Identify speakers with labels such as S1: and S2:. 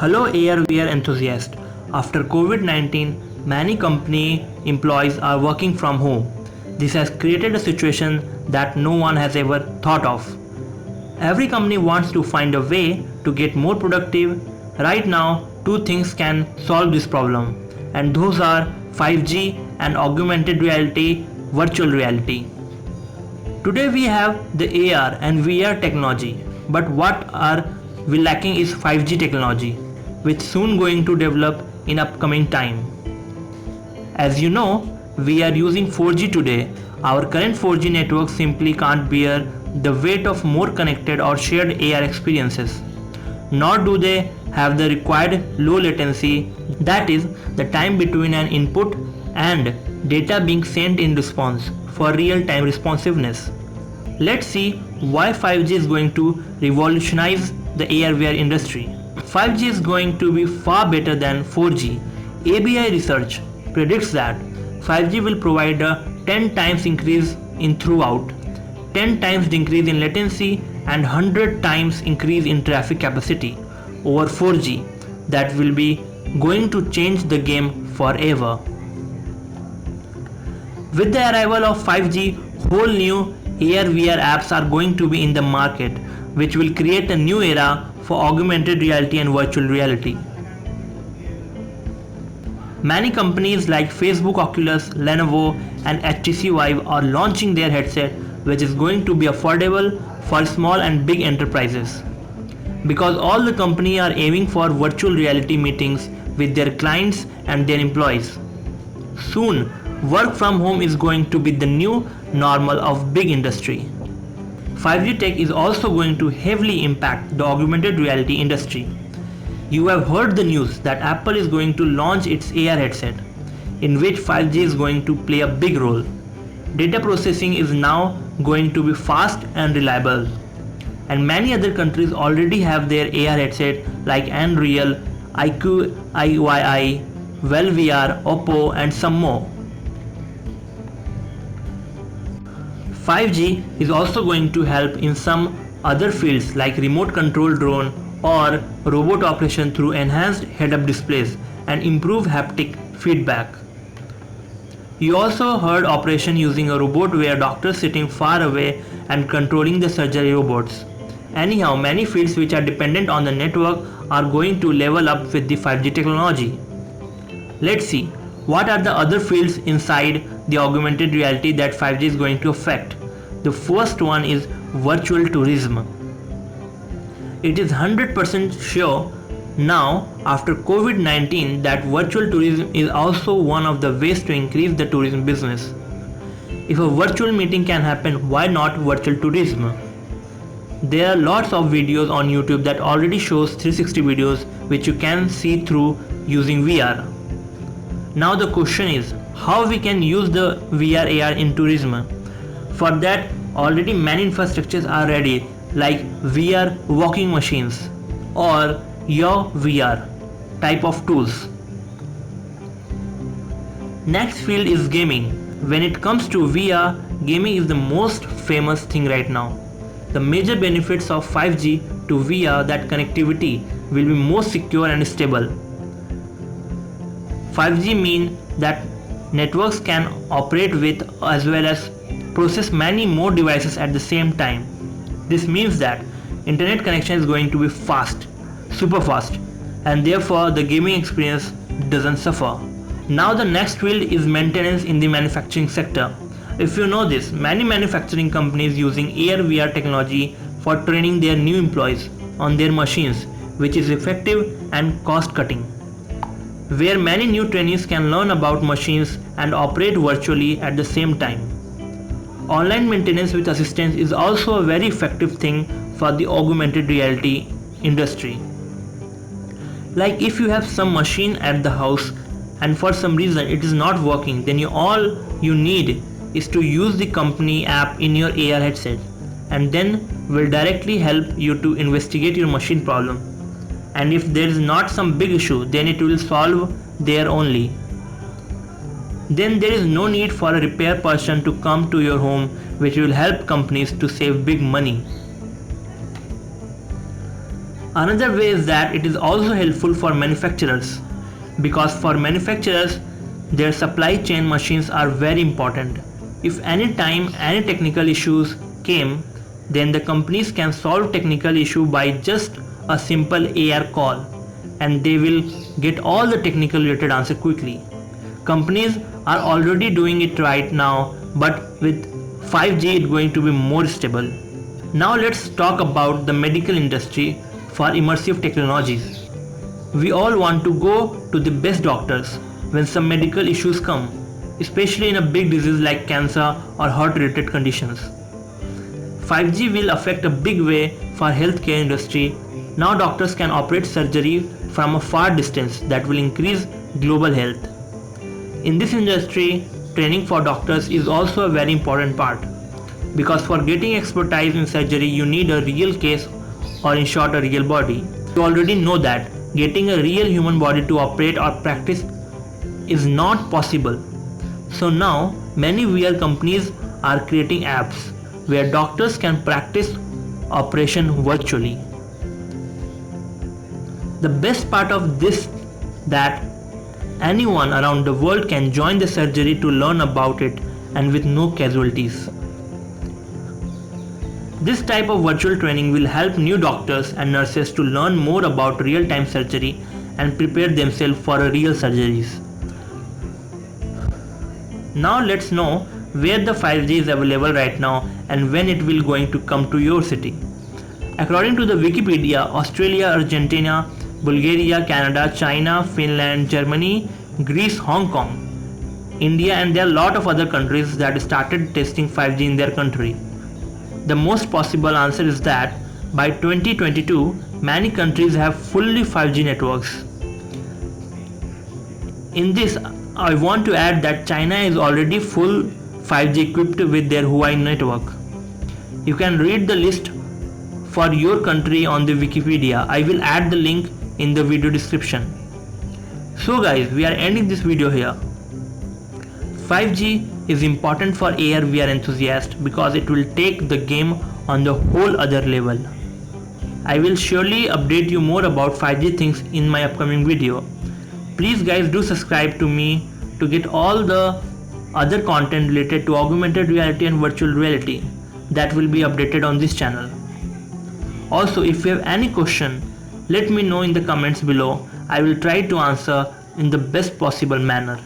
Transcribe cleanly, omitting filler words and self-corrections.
S1: Hello AR/VR enthusiasts. After COVID-19, many company employees are working from home. This has created a situation that no one has ever thought of. Every company wants to find a way to get more productive. Right now, two things can solve this problem, and those are 5G and augmented reality, virtual reality. Today we have the AR and VR technology, but what are we lacking is 5G technology, which soon going to develop in upcoming time. As you know, we are using 4G today. Our current 4G network simply can't bear the weight of more connected or shared AR experiences. Nor do they have the required low latency, that is, the time between an input and data being sent in response for real-time responsiveness. Let's see why 5G is going to revolutionize the AR/VR industry. 5G is going to be far better than 4G. ABI research predicts that 5G will provide a 10 times increase in throughput, 10 times increase in latency and 100 times increase in traffic capacity over 4G. That will be going to change the game forever. With the arrival of 5G, whole new AR/VR apps are going to be in the market, which will create a new era for augmented reality and virtual reality. Many companies like Facebook, Oculus, Lenovo and HTC Vive are launching their headset, which is going to be affordable for small and big enterprises. Because all the companies are aiming for virtual reality meetings with their clients and their employees. Soon, work from home is going to be the new normal of big industry. 5G tech is also going to heavily impact the augmented reality industry. You have heard the news that Apple is going to launch its AR headset, in which 5G is going to play a big role. Data processing is now going to be fast and reliable. And many other countries already have their AR headset like Nreal, IQ, IYI, WellVR, Oppo and some more. 5G is also going to help in some other fields like remote control drone or robot operation through enhanced head-up displays and improved haptic feedback. You also heard operation using a robot where doctors sitting far away and controlling the surgery robots. Anyhow, many fields which are dependent on the network are going to level up with the 5G technology. Let's see what are the other fields inside the augmented reality that 5G is going to affect. The first one is virtual tourism. It is 100% sure now after COVID-19 that virtual tourism is also one of the ways to increase the tourism business. If a virtual meeting can happen, why not virtual tourism? There are lots of videos on YouTube that already shows 360 videos which you can see through using VR. Now the question is how we can use the VR AR in tourism. For that, already many infrastructures are ready like VR walking machines or your VR type of tools. Next field is gaming. When it comes to VR, gaming is the most famous thing right now. The major benefits of 5G to VR that connectivity will be more secure and stable. 5G mean that networks can operate with as well as process many more devices at the same time. This means that internet connection is going to be fast, super fast, and therefore the gaming experience doesn't suffer. Now the next field is maintenance in the manufacturing sector. If you know this, many manufacturing companies using AR/VR technology for training their new employees on their machines, which is effective and cost cutting. Where many new trainees can learn about machines and operate virtually at the same time. Online maintenance with assistance is also a very effective thing for the augmented reality industry. Like if you have some machine at the house and for some reason it is not working, then all you need is to use the company app in your AR headset and then will directly help you to investigate your machine problem. And if there is not some big issue, then it will solve there only. Then there is no need for a repair person to come to your home, which will help companies to save big money. Another way is that it is also helpful for manufacturers, because for manufacturers their supply chain machines are very important. If any time any technical issues came, then the companies can solve technical issue by just a simple AR call, and they will get all the technical related answer quickly. Companies are already doing it right now, but with 5G it's going to be more stable. Now let's talk about the medical industry for immersive technologies. We all want to go to the best doctors when some medical issues come, especially in a big disease like cancer or heart related conditions. 5G will affect a big way for healthcare industry. Now doctors can operate surgery from a far distance that will increase global health. In this industry, training for doctors is also a very important part, because for getting expertise in surgery you need a real case, or in short a real body. You already know that getting a real human body to operate or practice is not possible. So now many VR companies are creating apps where doctors can practice operation virtually. The best part of this that anyone around the world can join the surgery to learn about it, and with no casualties. This type of virtual training will help new doctors and nurses to learn more about real-time surgery and prepare themselves for real surgeries. Now let's know where the 5G is available right now and when it will going to come to your city. According to the Wikipedia, Australia, Argentina, Bulgaria, Canada, China, Finland, Germany, Greece, Hong Kong, India, and there are a lot of other countries that started testing 5G in their country. The most possible answer is that by 2022, many countries have fully 5G networks. In this, I want to add that China is already full 5G equipped with their Huawei network. You can read the list for your country on the Wikipedia. I will add the link in the video description. So guys, we are ending this video here. 5G is important for AR VR enthusiasts because it will take the game on the whole other level. I will surely update you more about 5G things in my upcoming video. Please guys do subscribe to me to get all the other content related to augmented reality and virtual reality that will be updated on this channel. Also, if you have any question, let me know in the comments below. I will try to answer in the best possible manner.